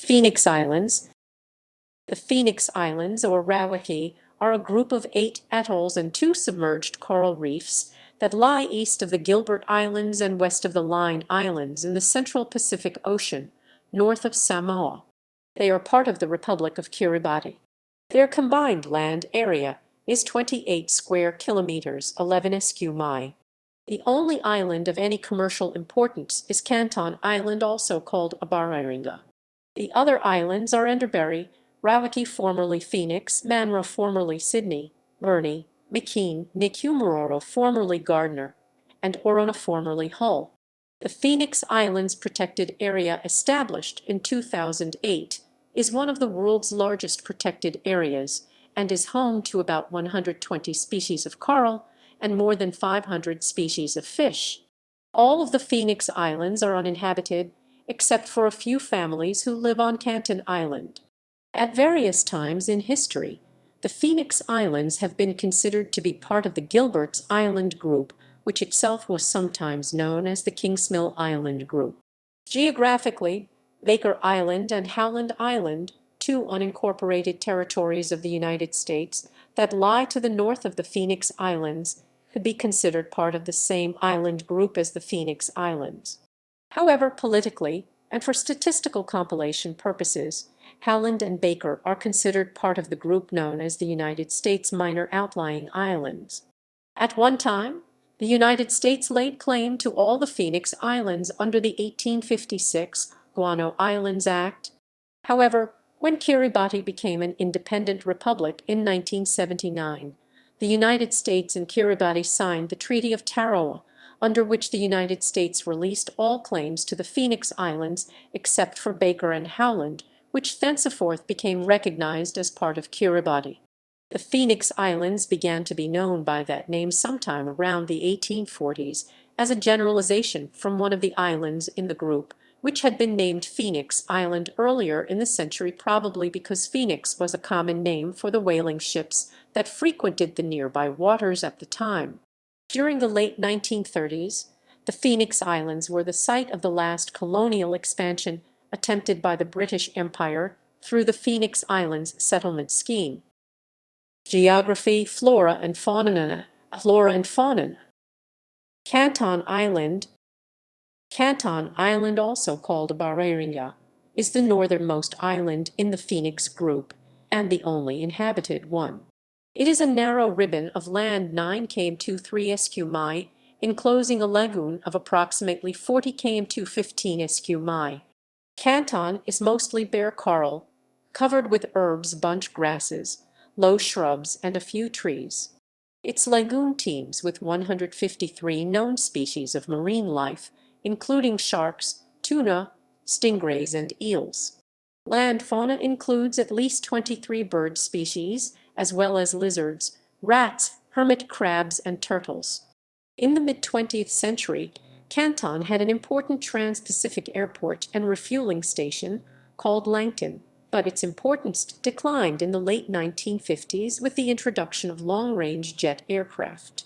Phoenix Islands. The Phoenix Islands, or Rawaki, are a group of 8 atolls and 2 submerged coral reefs that lie east of the Gilbert Islands and west of the Line Islands in the central Pacific Ocean, north of Samoa. They are part of the Republic of Kiribati. Their combined land area is 28 square kilometers, 11 sq mi. The only island of any commercial importance is Canton Island, also called Abariringa. The other islands are Enderbury, Rawaki formerly Phoenix, Manra formerly Sydney, Birnie, McKean, Nikumaroro formerly Gardner, and Orona formerly Hull. The Phoenix Islands Protected Area, established in 2008, is one of the world's largest protected areas and is home to about 120 species of coral and more than 500 species of fish. All of the Phoenix Islands are uninhabited, except for a few families who live on Canton Island. At various times in history, the Phoenix Islands have been considered to be part of the Gilbert Island group, which itself was sometimes known as the Kingsmill Island group. Geographically, Baker Island and Howland Island, 2 unincorporated territories of the United States that lie to the north of the Phoenix Islands, could be considered part of the same island group as the Phoenix Islands. However, politically, and for statistical compilation purposes, Howland and Baker are considered part of the group known as the United States Minor Outlying Islands. At one time, the United States laid claim to all the Phoenix Islands under the 1856 Guano Islands Act. However, when Kiribati became an independent republic in 1979, the United States and Kiribati signed the Treaty of Tarawa, under which the United States released all claims to the Phoenix Islands except for Baker and Howland, which thenceforth became recognized as part of Kiribati. The Phoenix Islands began to be known by that name sometime around the 1840s as a generalization from one of the islands in the group, which had been named Phoenix Island earlier in the century, probably because Phoenix was a common name for the whaling ships that frequented the nearby waters at the time. During the late 1930s, the Phoenix Islands were the site of the last colonial expansion attempted by the British Empire through the Phoenix Islands settlement scheme. Geography, flora and fauna. Canton Island. Canton Island, also called Abariringa, is the northernmost island in the Phoenix group and the only inhabited one. It is a narrow ribbon of land 9 km to 3 sq mi, enclosing a lagoon of approximately 40 km to 15 sq mi. Canton is mostly bare coral, covered with herbs, bunch grasses, low shrubs, and a few trees. Its lagoon teems with 153 known species of marine life, including sharks, tuna, stingrays, and eels. Land fauna includes at least 23 bird species, as well as lizards, rats, hermit crabs, and turtles. In the mid-20th century, Canton had an important trans-Pacific airport and refueling station called Langton, but its importance declined in the late 1950s with the introduction of long-range jet aircraft.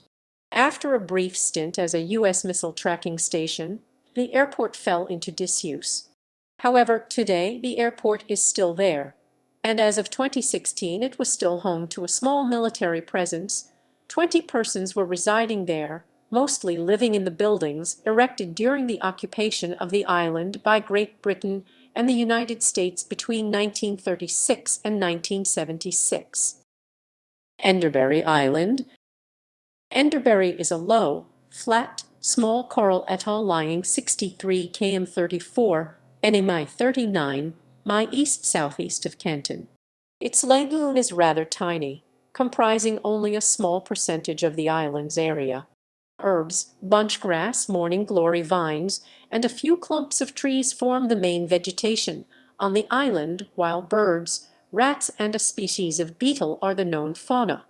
After a brief stint as a U.S. missile tracking station, the airport fell into disuse. However, today the airport is still there, and as of 2016 it was still home to a small military presence. 20 persons were residing there, mostly living in the buildings erected during the occupation of the island by Great Britain and the United States between 1936 and 1976. Enderbury Island. Enderbury is a low, flat, small coral atoll lying 63 km 34 nmi 39 mi east-southeast of Canton. Its lagoon is rather tiny, comprising only a small percentage of the island's area. Herbs, bunch grass, morning glory vines, and a few clumps of trees form the main vegetation on the island, while birds, rats, and a species of beetle are the known fauna.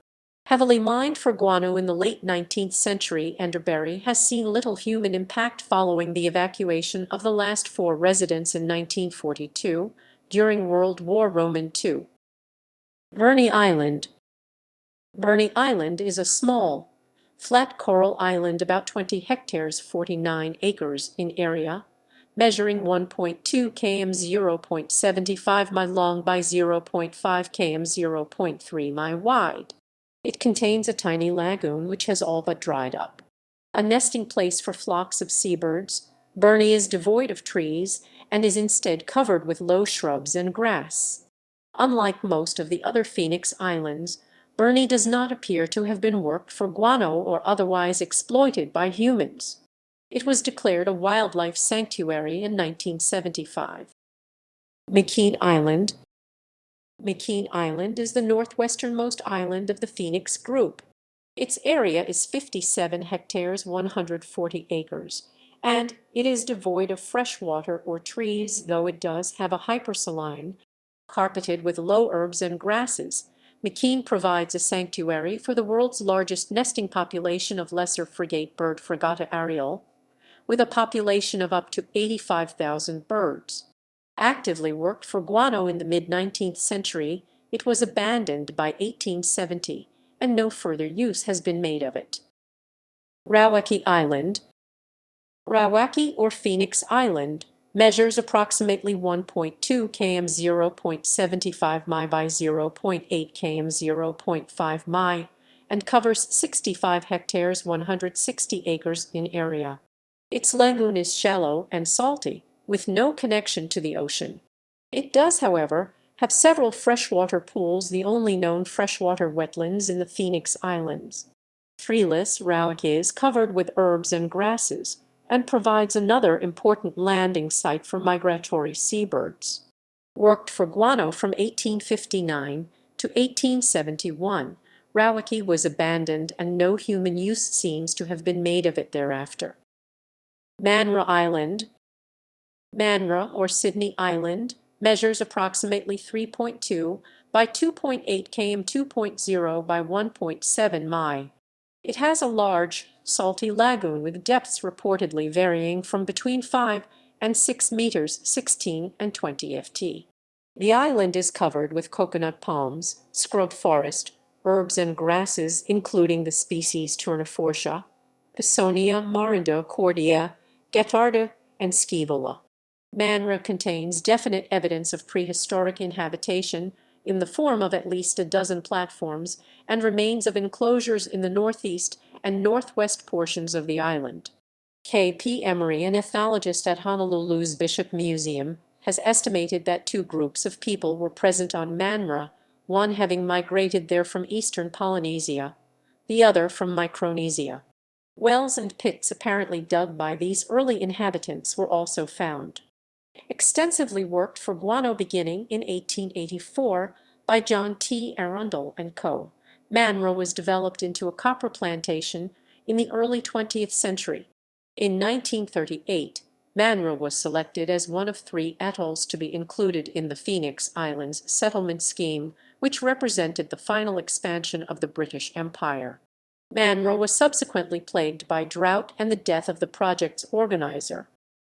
Heavily mined for guano in the late 19th century, Enderbury has seen little human impact following the evacuation of the last 4 residents in 1942 during World War II. Birnie Island. Birnie Island is a small, flat coral island about 20 hectares 49 acres in area measuring 1.2 km 0.75 mi long by 0.5 km 0.3 mi wide. It contains a tiny lagoon which has all but dried up. A nesting place for flocks of seabirds, Birnie is devoid of trees and is instead covered with low shrubs and grass. Unlike most of the other Phoenix Islands, Birnie does not appear to have been worked for guano or otherwise exploited by humans. It was declared a wildlife sanctuary in 1975. McKean Island. McKean Island is the northwesternmost island of the Phoenix Group. Its area is 57 hectares 140 acres, and it is devoid of fresh water or trees, though it does have a hypersaline, carpeted with low herbs and grasses. McKean provides a sanctuary for the world's largest nesting population of lesser frigate bird Fragata ariel, with a population of up to 85,000 birds. Actively worked for guano in the mid-19th century, it was abandoned by 1870, and no further use has been made of it. Rawaki Island. Rawaki or Phoenix Island measures approximately 1.2 km 0.75 mi by 0.8 km 0.5 mi and covers 65 hectares 160 acres in area. Its lagoon is shallow and salty, with no connection to the ocean. It does, however, have several freshwater pools, the only known freshwater wetlands in the Phoenix Islands. Treeless Rawaki is covered with herbs and grasses, and provides another important landing site for migratory seabirds. Worked for guano from 1859 to 1871, Rawaki was abandoned and no human use seems to have been made of it thereafter. Manra Island. Manra, or Sydney Island, measures approximately 3.2 by 2.8 km 2.0 by 1.7 mi. It has a large, salty lagoon with depths reportedly varying from between 5 and 6 meters 16 and 20 ft. The island is covered with coconut palms, scrub forest, herbs and grasses including the species Tournefortia, Pisonia marindocordia, Getarda, and Scaevola. Manra contains definite evidence of prehistoric inhabitation in the form of at least a dozen platforms and remains of enclosures in the northeast and northwest portions of the island. K.P. Emery, an ethologist at Honolulu's Bishop Museum, has estimated that two groups of people were present on Manra, one having migrated there from eastern Polynesia, the other from Micronesia. Wells and pits apparently dug by these early inhabitants were also found. Extensively worked for guano beginning in 1884 by John T. Arundel and Co., Manra was developed into a copper plantation in the early 20th century. In 1938, Manra was selected as one of 3 atolls to be included in the Phoenix Islands settlement scheme, which represented the final expansion of the British Empire. Manra was subsequently plagued by drought and the death of the project's organizer.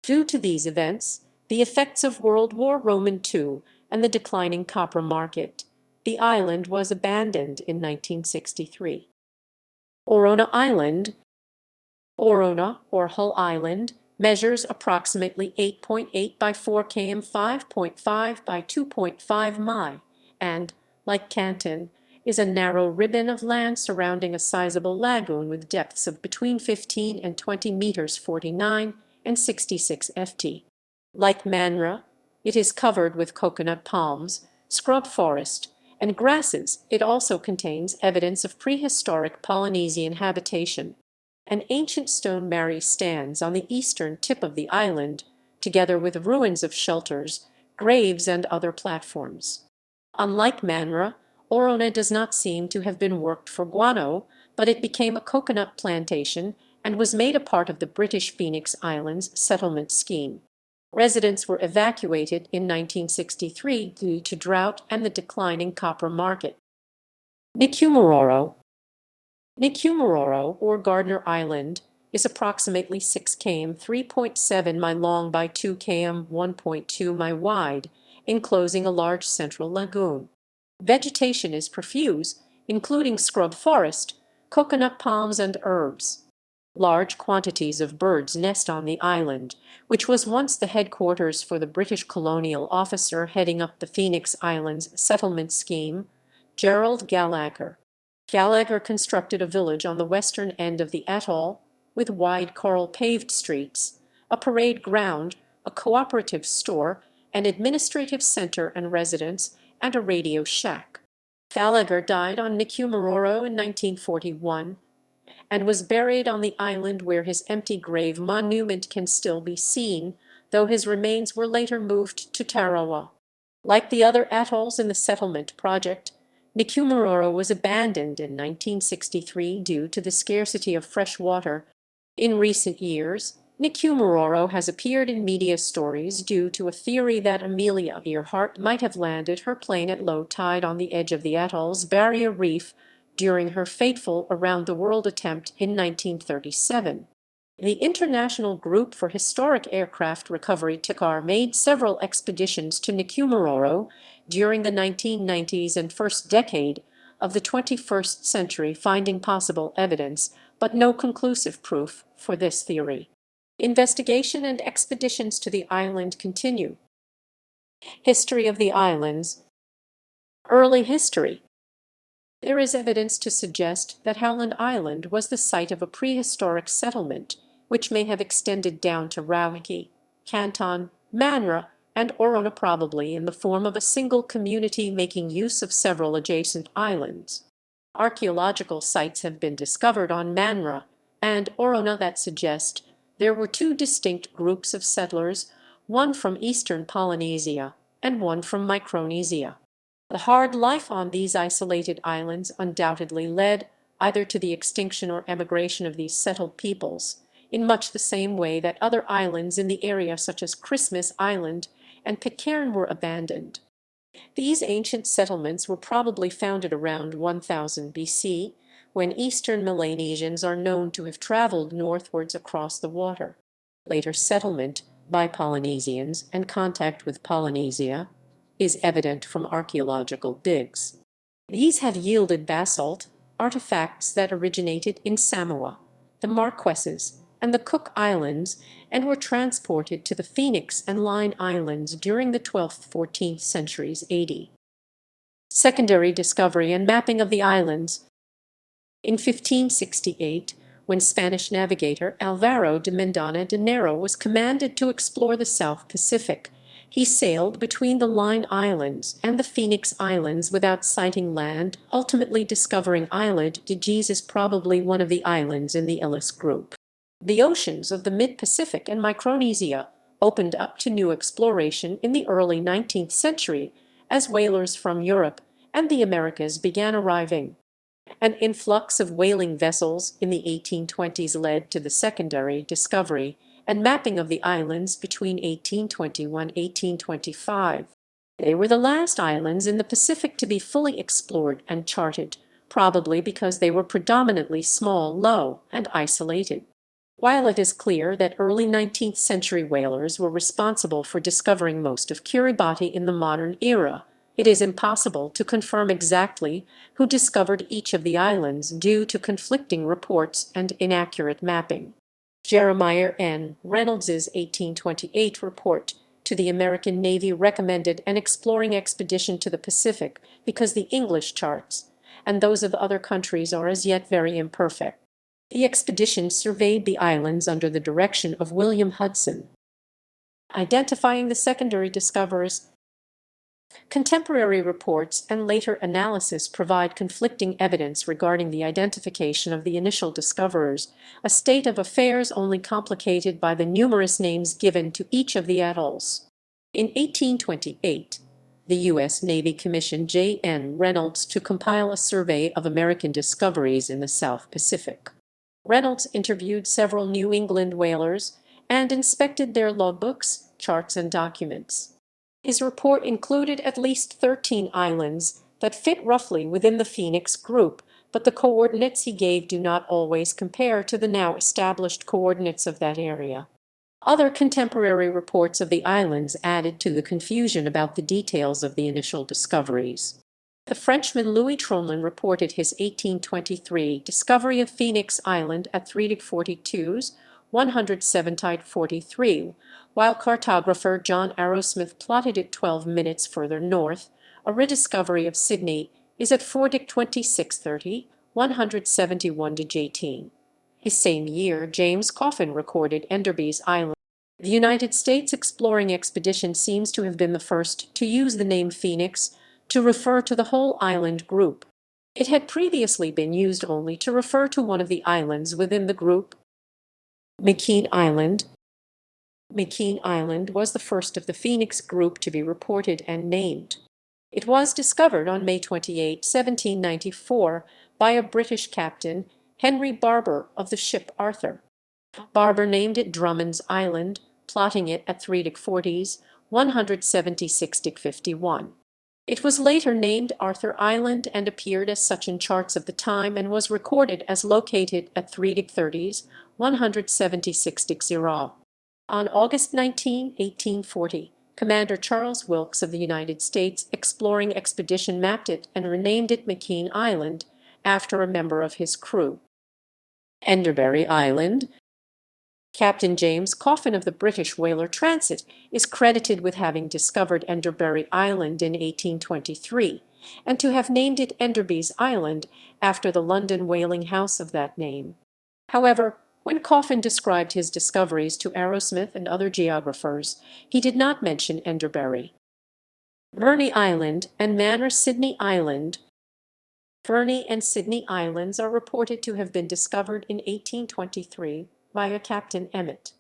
Due to these events, the effects of World War II, and the declining copper market, the island was abandoned in 1963. Orona Island. Orona, or Hull Island, measures approximately 8.8 by 4 km 5.5 by 2.5 mi and, like Canton, is a narrow ribbon of land surrounding a sizable lagoon with depths of between 15 and 20 meters 49 and 66 ft. Like Manra, it is covered with coconut palms, scrub forest, and grasses. It also contains evidence of prehistoric Polynesian habitation. An ancient stone mare stands on the eastern tip of the island, together with ruins of shelters, graves, and other platforms. Unlike Manra, Orona does not seem to have been worked for guano, but it became a coconut plantation and was made a part of the British Phoenix Islands settlement scheme. Residents were evacuated in 1963 due to drought and the declining copper market. Nikumaroro. Nikumaroro, or Gardner Island, is approximately 6 km 3.7 mi long by 2 km 1.2 mi wide, enclosing a large central lagoon. Vegetation is profuse, including scrub forest, coconut palms, and herbs. Large quantities of birds nest on the island, which was once the headquarters for the British colonial officer heading up the Phoenix Islands settlement scheme, Gerald Gallagher. Gallagher constructed a village on the western end of the atoll, with wide coral-paved streets, a parade ground, a cooperative store, an administrative center and residence, and a radio shack. Gallagher died on Nikumaroro in 1941 and was buried on the island where his empty grave monument can still be seen, though his remains were later moved to Tarawa. Like the other atolls in the settlement project, Nikumaroro was abandoned in 1963 due to the scarcity of fresh water. In recent years, Nikumaroro has appeared in media stories due to a theory that Amelia Earhart might have landed her plane at low tide on the edge of the atoll's barrier reef during her fateful around-the-world attempt in 1937. The International Group for Historic Aircraft Recovery (TICAR) made several expeditions to Nikumaroro during the 1990s and first decade of the 21st century, finding possible evidence, but no conclusive proof, for this theory. Investigation and expeditions to the island continue. History of the islands. Early history. There is evidence to suggest that Howland Island was the site of a prehistoric settlement, which may have extended down to Rawaki, Canton, Manra, and Orona, probably in the form of a single community making use of several adjacent islands. Archaeological sites have been discovered on Manra and Orona that suggest there were two distinct groups of settlers, one from eastern Polynesia and one from Micronesia. The hard life on these isolated islands undoubtedly led either to the extinction or emigration of these settled peoples, in much the same way that other islands in the area such as Christmas Island and Pitcairn were abandoned. These ancient settlements were probably founded around 1000 BC, when eastern Melanesians are known to have traveled northwards across the water. Later settlement by Polynesians and contact with Polynesia is evident from archaeological digs. These have yielded basalt, artifacts that originated in Samoa, the Marquesas, and the Cook Islands, and were transported to the Phoenix and Line Islands during the 12th–14th centuries AD. Secondary discovery and mapping of the islands. In 1568, when Spanish navigator Alvaro de Mendana de Nero was commanded to explore the South Pacific, he sailed between the Line Islands and the Phoenix Islands without sighting land, ultimately discovering Island de Jesus, probably one of the islands in the Ellis group. The oceans of the mid-Pacific and Micronesia opened up to new exploration in the early 19th century as whalers from Europe and the Americas began arriving. An influx of whaling vessels in the 1820s led to the secondary discovery and mapping of the islands between 1821–1825. They were the last islands in the Pacific to be fully explored and charted, probably because they were predominantly small, low, and isolated. While it is clear that early 19th century whalers were responsible for discovering most of Kiribati in the modern era, it is impossible to confirm exactly who discovered each of the islands due to conflicting reports and inaccurate mapping. Jeremiah N. Reynolds's 1828 report to the American Navy recommended an exploring expedition to the Pacific because the English charts and those of other countries are as yet very imperfect. The expedition surveyed the islands under the direction of William Hudson. Identifying the secondary discoverers. Contemporary reports and later analysis provide conflicting evidence regarding the identification of the initial discoverers, a state of affairs only complicated by the numerous names given to each of the atolls. In 1828, the U.S. Navy commissioned J. N. Reynolds to compile a survey of American discoveries in the South Pacific. Reynolds interviewed several New England whalers and inspected their logbooks, charts, and documents. His report included at least 13 islands that fit roughly within the Phoenix group, but the coordinates he gave do not always compare to the now established coordinates of that area. Other contemporary reports of the islands added to the confusion about the details of the initial discoveries. The Frenchman Louis Tromlin reported his 1823 discovery of Phoenix Island at 3°42', 107'43", while cartographer John Arrowsmith plotted it 12 minutes further north. A rediscovery of Sydney is at 4°26'30", 171°18". His same year, James Coffin recorded Enderbury Island. The United States exploring expedition seems to have been the first to use the name Phoenix to refer to the whole island group. It had previously been used only to refer to one of the islands within the group. McKean Island. McKean Island was the first of the Phoenix group to be reported and named. It was discovered on May 28, 1794, by a British captain, Henry Barber, of the ship Arthur. Barber named it Drummond's Island, plotting it at 3°40', 176°51". It was later named Arthur Island and appeared as such in charts of the time and was recorded as located at 3°30', 176°0". On August 19, 1840, Commander Charles Wilkes of the United States exploring expedition mapped it and renamed it McKean Island after a member of his crew. Enderbury Island. Captain James Coffin of the British whaler Transit is credited with having discovered Enderbury Island in 1823, and to have named it Enderby's Island after the London whaling house of that name. However, when Coffin described his discoveries to Arrowsmith and other geographers, he did not mention Enderbury. Birnie Island and Manra Island. Birnie and Sydney Islands are reported to have been discovered in 1823 by a Captain Emmett.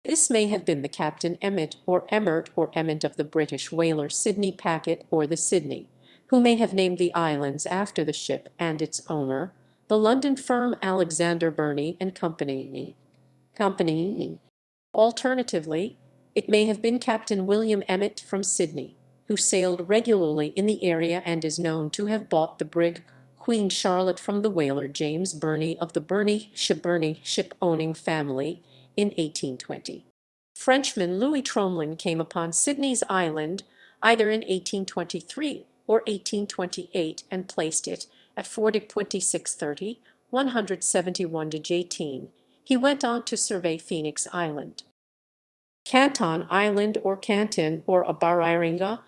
This may have been the Captain Emmett or Emmert or Emmett of the British whaler Sydney Packet or the Sydney, who may have named the islands after the ship and its owner, the London firm Alexander Birnie and Company. Alternatively, it may have been Captain William Emmett from Sydney, who sailed regularly in the area and is known to have bought the brig Queen Charlotte from the whaler James Birnie of the Birnie ship-owning family in 1820. Frenchman Louis Tromlin came upon Sydney's Island either in 1823 or 1828 and placed it at 4°26'30", 171°18". He went on to survey Phoenix Island. Canton Island or Canton or Abariringa.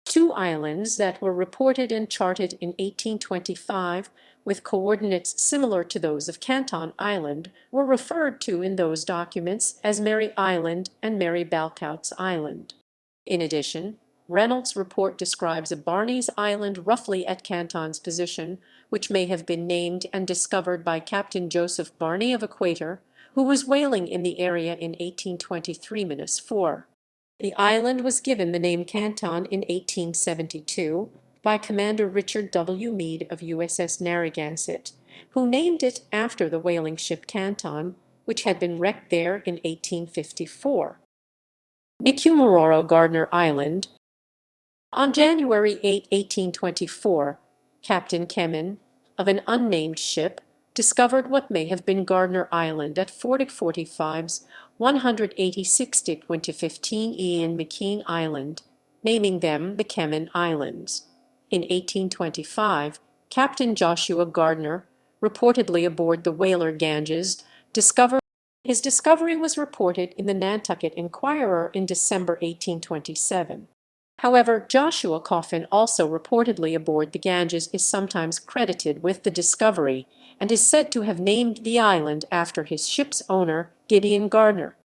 Two islands that were reported and charted in 1825 with coordinates similar to those of Canton Island were referred to in those documents as Mary Island and Mary Balcout's Island. In addition, Reynolds' report describes a Barney's Island roughly at Canton's position, which may have been named and discovered by Captain Joseph Barney of Equator, who was whaling in the area in 1823-4. The island was given the name Canton in 1872 by Commander Richard W. Meade of USS Narragansett, who named it after the whaling ship Canton, which had been wrecked there in 1854. Nikumaroro Gardner Island. On January 8, 1824, Captain Kemin, of an unnamed ship, discovered what may have been Gardner Island at 4°45', 186°20'15" in McKean Island, naming them the Kemin Islands. In 1825, Captain Joshua Gardner, reportedly aboard the whaler Ganges, discovered. His discovery was reported in the Nantucket Enquirer in December 1827. However, Joshua Coffin, also reportedly aboard the Ganges, is sometimes credited with the discovery and is said to have named the island after his ship's owner, Gideon Gardner.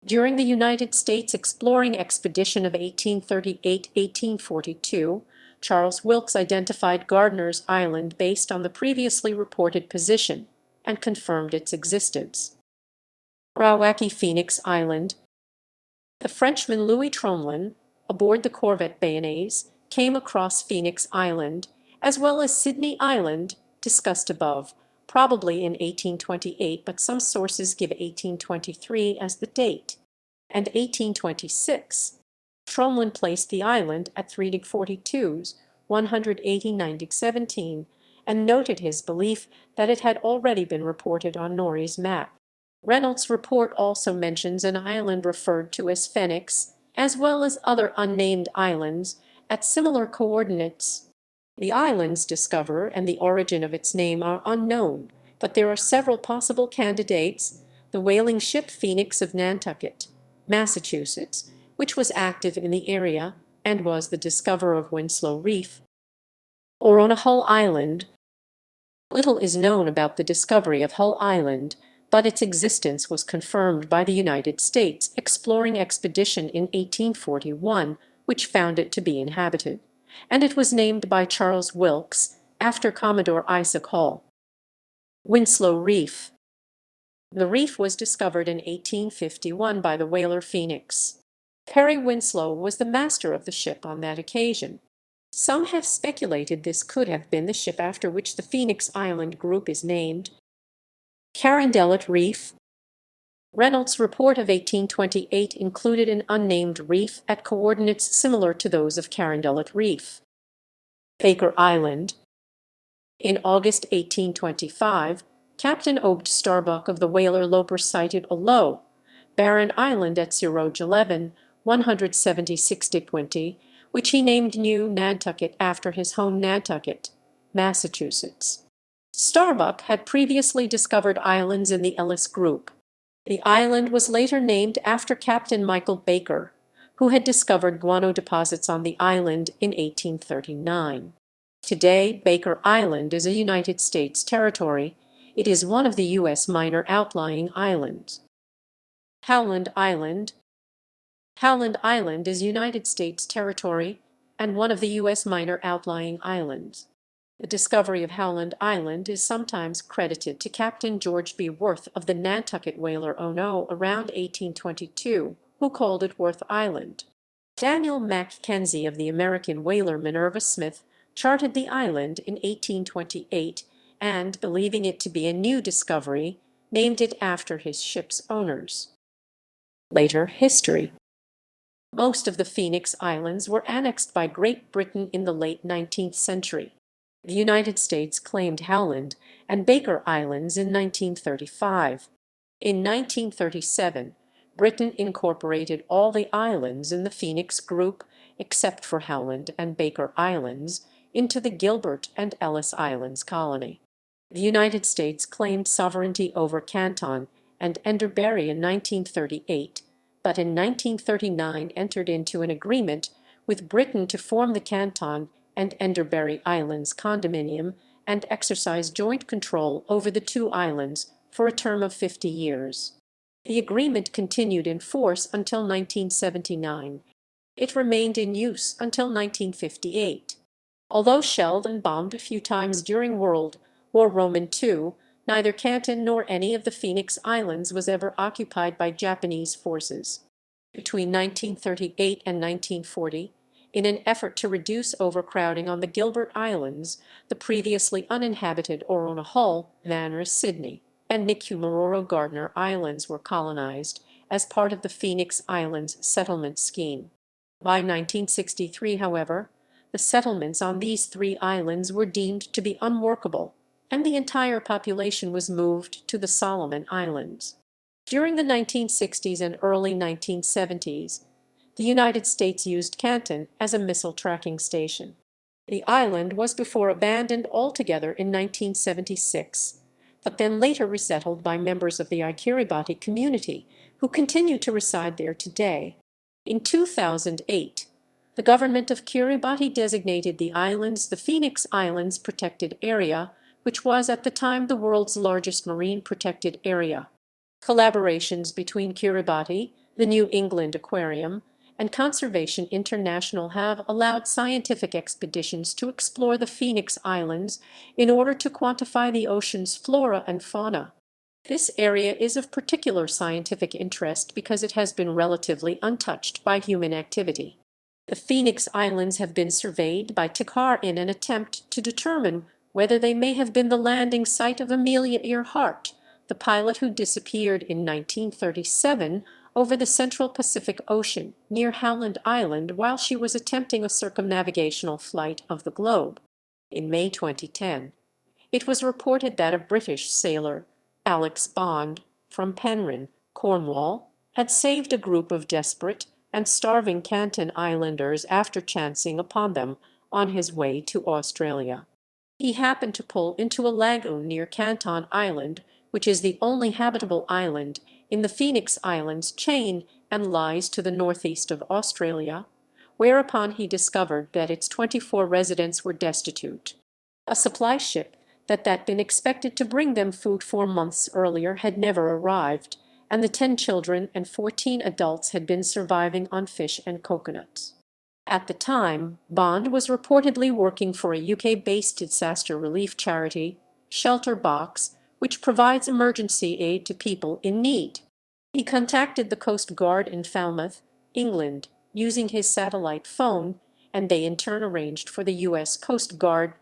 During the United States exploring expedition of 1838-1842, Charles Wilkes identified Gardner's Island based on the previously reported position and confirmed its existence. Rawaki Phoenix Island. The Frenchman Louis Tromlin, aboard the corvette Bayonnaise, came across Phoenix Island, as well as Sydney Island, discussed above, probably in 1828, but some sources give 1823 as the date, and 1826. Tromlin placed the island at 3°42', 189°17", and noted his belief that it had already been reported on Norie's map. Reynolds' report also mentions an island referred to as Phoenix, as well as other unnamed islands at similar coordinates. The island's discoverer and the origin of its name are unknown, but there are several possible candidates: the whaling ship Phoenix of Nantucket, Massachusetts, which was active in the area and was the discoverer of Winslow Reef; Orona Island. Little is known about the discovery of Hull Island, but its existence was confirmed by the United States exploring expedition in 1841, which found it to be inhabited, and it was named by Charles Wilkes after Commodore Isaac Hull. Winslow Reef. The reef was discovered in 1851 by the whaler Phoenix. Perry Winslow was the master of the ship on that occasion. Some have speculated this could have been the ship after which the Phoenix Island group is named. Carondelet Reef. Reynolds' report of 1828 included an unnamed reef at coordinates similar to those of Carondelet Reef. Baker Island. In August 1825, Captain Obed Starbuck of the whaler Loper sighted a low, barren island at Siroge 11, 176°20, which he named New Nantucket after his home Nantucket, Massachusetts. Starbuck had previously discovered islands in the Ellis Group. The island was later named after Captain Michael Baker, who had discovered guano deposits on the island in 1839. Today, Baker Island is a United States territory. It is one of the U.S. minor outlying islands. Howland Island. Howland Island is United States territory and one of the U.S. minor outlying islands. The discovery of Howland Island is sometimes credited to Captain George B. Worth of the Nantucket whaler Ono around 1822, who called it Worth Island. Daniel Mackenzie of the American whaler Minerva Smith charted the island in 1828 and, believing it to be a new discovery, named it after his ship's owners. Later history. Most of the Phoenix Islands were annexed by Great Britain in the late 19th century. The United States claimed Howland and Baker Islands in 1935. In 1937, Britain incorporated all the islands in the Phoenix Group, except for Howland and Baker Islands, into the Gilbert and Ellis Islands colony. The United States claimed sovereignty over Canton and Enderbury in 1938, but in 1939 entered into an agreement with Britain to form the Canton and Enderbury Islands condominium and exercise joint control over the two islands for a term of 50 years. The agreement continued in force until 1979. It remained in use until 1958. Although shelled and bombed a few times during World War II, neither Canton nor any of the Phoenix Islands was ever occupied by Japanese forces. Between 1938 and 1940, in an effort to reduce overcrowding on the Gilbert Islands, the previously uninhabited Orona Manra Sydney, and Nikumaroro Gardner Islands were colonized as part of the Phoenix Islands settlement scheme. By 1963, however, the settlements on these three islands were deemed to be unworkable, and the entire population was moved to the Solomon Islands. During the 1960s and early 1970s, the United States used Canton as a missile tracking station. The island was before abandoned altogether in 1976, but then later resettled by members of the Kiribati community, who continue to reside there today. In 2008, the government of Kiribati designated the islands the Phoenix Islands Protected Area, which was at the time the world's largest marine protected area. Collaborations between Kiribati, the New England Aquarium, and Conservation International have allowed scientific expeditions to explore the Phoenix Islands in order to quantify the ocean's flora and fauna. This area is of particular scientific interest because it has been relatively untouched by human activity. The Phoenix Islands have been surveyed by TACAR in an attempt to determine whether they may have been the landing site of Amelia Earhart, the pilot who disappeared in 1937 over the central Pacific Ocean near Howland Island while she was attempting a circumnavigational flight of the globe. In May 2010, it was reported that a British sailor, Alex Bond, from Penryn, Cornwall, had saved a group of desperate and starving Canton Islanders after chancing upon them on his way to Australia. He happened to pull into a lagoon near Canton Island, which is the only habitable island in the Phoenix Islands chain and lies to the northeast of Australia, whereupon he discovered that its 24 residents were destitute. A supply ship that had been expected to bring them food 4 months earlier had never arrived, and the 10 children and 14 adults had been surviving on fish and coconuts. At the time, Bond was reportedly working for a UK-based disaster relief charity, Shelter Box, which provides emergency aid to people in need. He contacted the Coast Guard in Falmouth, England, using his satellite phone, and they in turn arranged for the U.S. Coast Guard